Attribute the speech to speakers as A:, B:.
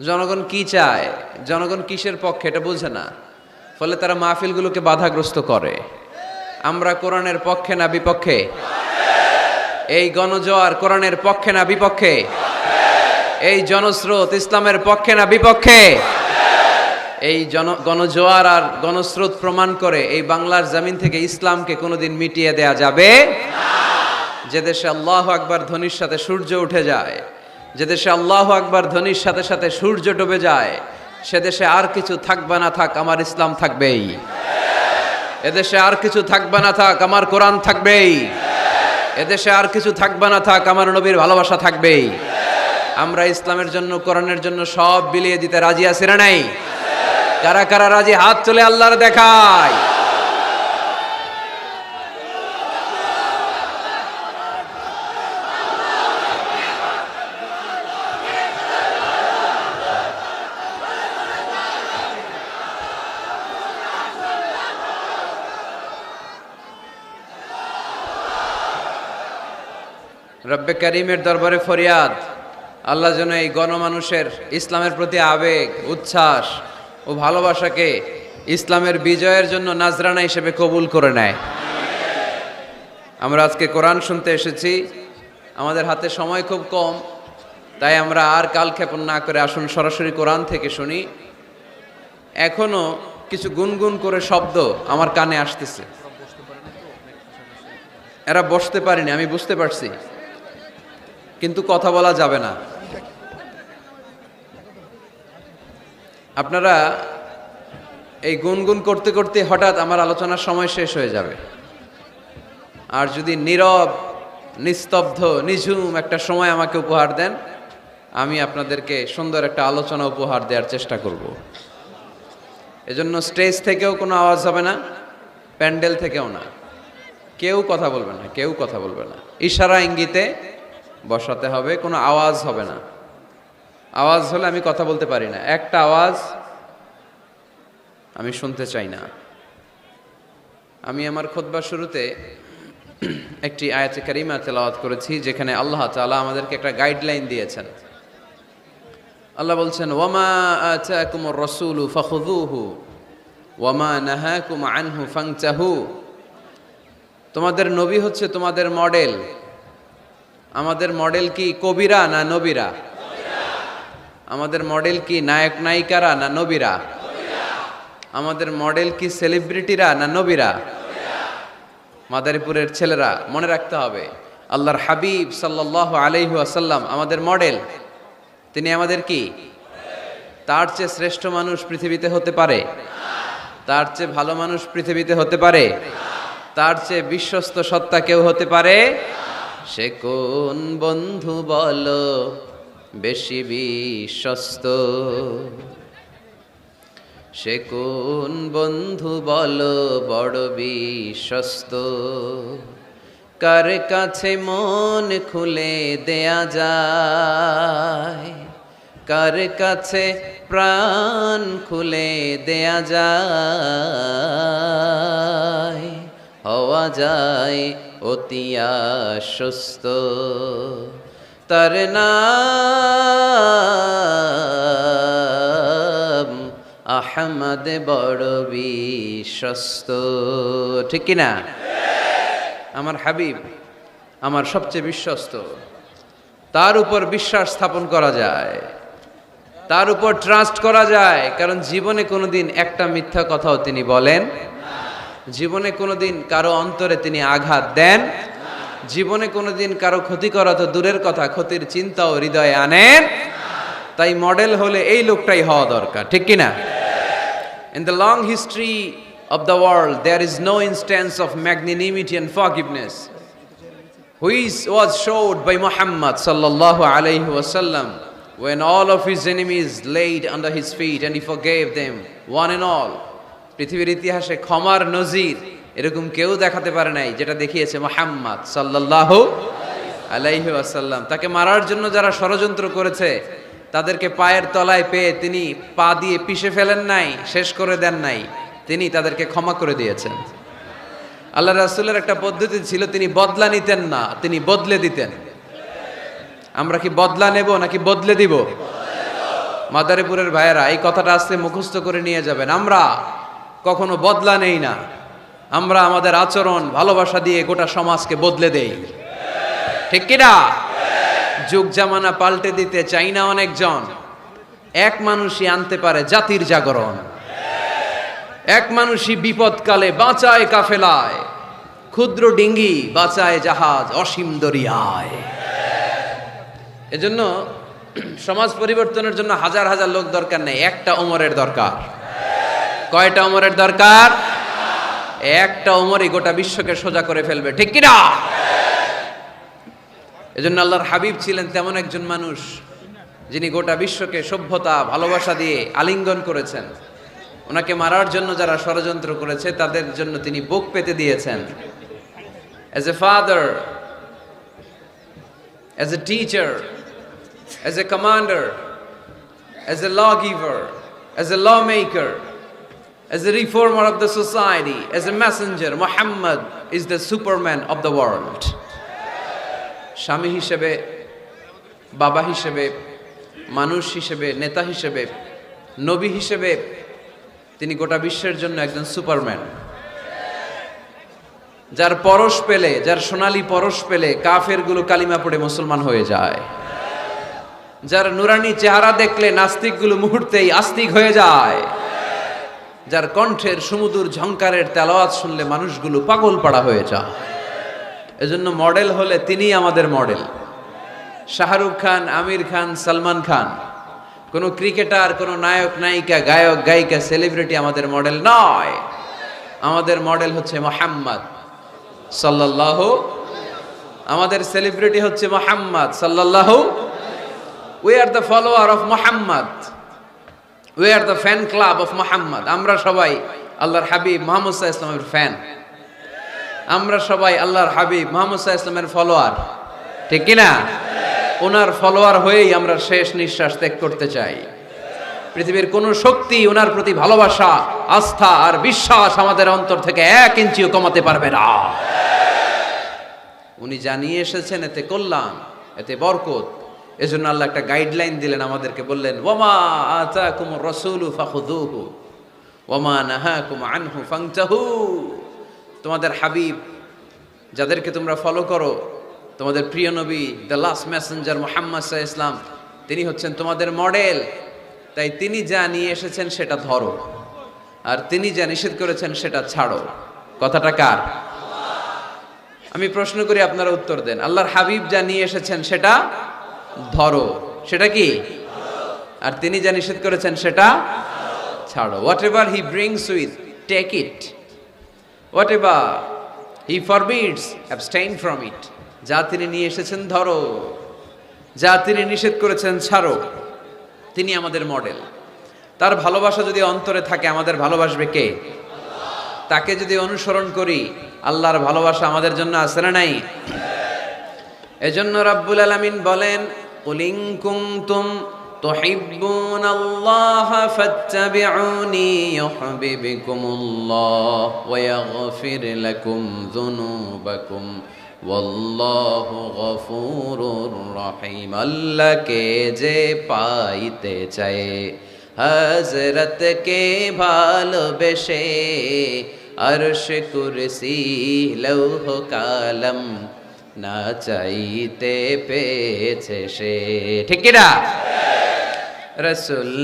A: জনগণ কি চায়, জনগণ কিসের পক্ষে এটা বোঝে না, ফলে তারা মাহফিলগুলোকে বাধাগ্রস্ত করে। আমরা কোরআনের পক্ষে না বিপক্ষে? এই গণজোয়ার কোরআনের পক্ষে না বিপক্ষে? এই জনস্রোত ইসলামের পক্ষে না বিপক্ষে? এই গণজোয়ার আর গণস্রোত প্রমাণ করে এই বাংলার জমিন থেকে ইসলামকে কোনোদিন মিটিয়ে দেয়া যাবে না। যে দেশে আল্লাহু আকবার ধ্বনির সাথে সূর্য উঠে যায়, যে দেশে আল্লাহু আকবার ধ্বনির সাথে সাথে সূর্য ডুবে যায়, সে দেশে আর কিছু থাকবে না থাক, আমার ইসলাম থাকবেই। এদেশে আর কিছু থাকবে না থাক, আমার কোরআন থাকবেই। এদেশে আর কিছু থাকবে না থাক, আমার নবীর ভালোবাসা থাকবেই। আমরা ইসলামের জন্য, কোরআনের জন্য সব বিলিয়ে দিতে রাজি আছি না নাই? কারা কারা রাজি হাত তুলে আল্লাহর দেখায়। রব্বে কারীমের দরবারে ফরিয়াদ, আল্লাহ যেন এই গণমানুষের ইসলামের প্রতি আবেগ, উচ্ছ্বাস ও ভালোবাসাকে ইসলামের বিজয়ের জন্য নাজরানা হিসেবে কবুল করে নেয়। আমরা আজকে কোরআন শুনতে এসেছি, আমাদের হাতে সময় খুব কম, তাই আমরা আর কালক্ষেপণ না করে আসুন সরাসরি কোরআন থেকে শুনি। এখনো কিছু গুনগুন করে শব্দ আমার কানে আসতেছে। এরা বসতে পারেনি, আমি বুঝতে পারছি, কিন্তু কথা বলা যাবে না। আপনারা এই গুনগুন করতে করতে হঠাৎ আমার আলোচনার সময় শেষ হয়ে যাবে। আর যদি নীরব, নিস্তব্ধ, নিঝুম একটা সময় আমাকে উপহার দেন, আমি আপনাদেরকে সুন্দর একটা আলোচনা উপহার দেওয়ার চেষ্টা করব। এজন্য স্টেজ থেকেও কোনো আওয়াজ হবে না, প্যান্ডেল থেকেও না, কেউ কথা বলবে না, কেউ কথা বলবে না। ইশারা ইঙ্গিতে বসাতে হবে, কোনো আওয়াজ হবে না। আওয়াজ হলে আমি কথা বলতে পারি না, একটা আওয়াজ আমি শুনতে চাই না। আমি আমার খুতবার শুরুতে একটি আয়াতে কারিমা তেলাওয়াত করেছি, যেখানে আল্লাহ তাআলা আমাদেরকে একটা গাইডলাইন দিয়েছেন। আল্লাহ বলছেন, ওয়ামা আতাকুমুর রাসূলু ফাখুযুহু ওয়ামা নাহাকুম আনহু ফানতাহু। তোমাদের নবী হচ্ছে তোমাদের মডেল। আমাদের মডেল কি কবিরা না নবীরা? আমাদের মডেল কি নায়ক নায়িকারা না নবীরা? আমাদের মডেল কি সেলিব্রিটিরা না নবীরা? মাদারীপুরের ছেলেরা মনে রাখতে হবে, আল্লাহর হাবিব সাল্লাল্লাহু আলাইহি ওয়াসাল্লাম আমাদের মডেল। তিনি আমাদের কি? তার চেয়ে শ্রেষ্ঠ মানুষ পৃথিবীতে হতে পারে? তার চেয়ে ভালো মানুষ পৃথিবীতে হতে পারে? তার চেয়ে বিশ্বস্ত সত্তা কেউ হতে পারে? সে কোন বন্ধু বলো বেশি বিশ্বস্ত? সে কোন বন্ধু বলো বড় বিশ্বস্ত? কার কাছে মন খুলে দেয়া যায়, কার কাছে প্রাণ খুলে দেয়া যায়, হওয়া যায় অতি আশ্বস্ত। তার নাম আহমদ বড় বিশ্বস্ত। ঠিক কিনা? আমার হাবিব আমার সবচেয়ে বিশ্বস্ত। তার উপর বিশ্বাস স্থাপন করা যায়, তার উপর ট্রাস্ট করা যায়, কারণ জীবনে কোনোদিন একটা মিথ্যা কথাও তিনি বলেন, জীবনে কোনোদিন কারো অন্তরে তিনি আঘাত দেন, জীবনে কোনোদিন কারো ক্ষতি করা তো দূরের কথা, ক্ষতির চিন্তাও হৃদয়ে আনেন। তাই মডেল হলে এই লোকটাই হওয়া দরকার। ঠিক কিনা? In the long history of the world, there is no instance of magnanimity and forgiveness which was showed by Muhammad sallallahu alayhi wasallam when all of his enemies laid under his feet and he forgave them one and all. পৃথিবীর ইতিহাসে ক্ষমার নজির এরকম কেউ দেখাতে পারে নাই যেটা দেখিয়েছে মুহাম্মদ সাল্লাল্লাহু আলাইহি ওয়াসাল্লাম। তাকে মারার জন্য যারা ষড়যন্ত্র করেছে তাদেরকে পায়ের তলায় পেয়ে তিনি পা দিয়ে পিষে ফেলেন নাই, শেষ করে দেন নাই, তিনি তাদেরকে ক্ষমা করে দিয়েছেন। আল্লাহ রাসূলের একটা পদ্ধতি ছিল, তিনি বদলা নিতেন না, তিনি বদলে দিতেন। আমরা কি বদলা নেব নাকি বদলে দিব? মাদারীপুরের ভাইয়েরা এই কথাটা আজকে মুখস্থ করে নিয়ে যাবেন। আমরা কখনো বদলা নেই না, আমরা আমাদের আচরণ ভালোবাসা দিয়ে গোটা সমাজকে বদলে দেই, ঠিক কিনা? যুগ জামানা পাল্টে দিতে চাই না অনেকজন, এক মানুষই আনতে পারে জাতির জাগরণ। এক মানুষই বিপদকালে বাঁচায় কাফেলায়, ক্ষুদ্র ডিঙ্গি বাঁচায় জাহাজ অসীম দরিয়ায়। এজন্য সমাজ পরিবর্তনের জন্য হাজার হাজার লোক দরকার নেই, একটা ওমরের দরকার। কয়টা ওমরের দরকার? একটা ওমরই গোটা বিশ্বকে সোজা করে ফেলবে, ঠিক কিনা? এজন্য আল্লাহর হাবিব ছিলেন তেমন একজন মানুষ যিনি গোটা বিশ্বকে সভ্যতা ভালোবাসা দিয়ে আলিঙ্গন করেছেন। ওনাকে মারার জন্য যারা ষড়যন্ত্র করেছে তাদের জন্য তিনি বুক পেতে দিয়েছেন। As a father, as a teacher, as a commander, as a lawgiver, as a lawmaker, as a reformer of the society, as a messenger, Muhammad is the superman of the world. স্বামী হিসেবে, বাবা হিসেবে, মানুষ হিসেবে, নেতা হিসেবে, নবী হিসেবে তিনি গোটা বিশ্বের জন্য একজন সুপারম্যান। যার পরশ পেলে, যার সোনালী পরশ পেলে কাফেরগুলো কালিমা পড়ে মুসলমান হয়ে যায়। যার নুরানি চেহারা দেখলে নাস্তিকগুলো মুহূর্তেই আস্তিক হয়ে যায়। যার কণ্ঠের সুমধুর ঝংকারের তেলাওয়াত শুনলে মানুষগুলো পাগল পাড়া হয়ে যায়। এজন্য মডেল হলে তিনিই আমাদের মডেল। শাহরুখ খান, আমির খান, সালমান খান, কোনো ক্রিকেটার, কোনো নায়ক নায়িকা, গায়ক গায়িকা, সেলিব্রিটি আমাদের মডেল নয়। আমাদের মডেল হচ্ছে মুহাম্মদ সাল্লাল্লাহু, আমাদের সেলিব্রিটি হচ্ছে মুহাম্মদ সাল্লাল্লাহু। We are the follower of Muhammad, we are the fan club of Muhammad. আমরা সবাই আল্লাহর হাবিব মুহাম্মদ সাল্লাল্লাহু আলাইহি ওয়াসাল্লামের ফ্যান। আমরা সবাই আল্লাহর হাবিব মুহাম্মদ সাল্লাল্লাহু আলাইহি ওয়াসাল্লামের ফলোয়ার, ঠিক কিনা? ওনার ফলোয়ার হয়েই আমরা শেষ নিঃশ্বাস ত্যাগ করতে চাই। পৃথিবীর কোন শক্তি ওনার প্রতি ভালোবাসা, আস্থা আর বিশ্বাস আমাদের অন্তর থেকে 1 ইঞ্চিও কমাতে পারবে না। উনি জানিয়ে এসেছেন এতে কল্যাণ, এতে বরকত। এজন্য আল্লাহ একটা গাইডলাইন দিলেন আমাদেরকে, বললেন ওয়ামা আতাকুমুর রাসূলু ফাখুযুহু ওয়ামা নাহাকুম আনহু ফান্তাহু। তোমাদের হাবিব যাদেরকে তোমরা ফলো করো, তোমাদের প্রিয় নবী, দ্য লাস্ট মেসেঞ্জার মুহাম্মদ সাল্লাল্লাহু আলাইহি ওয়াসাল্লাম, তিনি হচ্ছেন তোমাদের মডেল। তাই তিনি যা নিয়ে এসেছেন সেটা ধরো, আর তিনি যা নিষেধ করেছেন সেটা ছাড়ো। কথাটা কার? আমি প্রশ্ন করি, আপনারা উত্তর দেন। আল্লাহর হাবিব যা নিয়ে এসেছেন সেটা ধরো, সেটা কি? আর তিনি যা নিষেধ করেছেন সেটা ছাড়ো। Whatever he brings with, take it. Whatever he forbids, abstain from it. যা তিনি নিয়ে এসেছেন ধরো, যা তিনি নিষেধ করেছেন ছাড়ো। তিনি আমাদের মডেল। তার ভালোবাসা যদি অন্তরে থাকে, আমাদের ভালোবাসবে কে? তাকে যদি অনুসরণ করি, আল্লাহর ভালোবাসা আমাদের জন্য আছে না নাই? এজন্য রাব্বুল আলামিন বলেন, কুল ইন কুনতুম তুহিব্বুনাল্লাহা ফাত্তাবিউনি ইউহিব্বুকুমুল্লাহ ওয়া ইয়াগফির লাকুম যুনুবাকুম ওয়াল্লাহু গফুরুর রহিম। আল্লাহকে যে পাইতে চায়, হযরতকে ভালোবেসে, আরশ কুরসি লৌহ কালাম না চাইতে পেয়েছে সে, ঠিক কিনা? রাসূল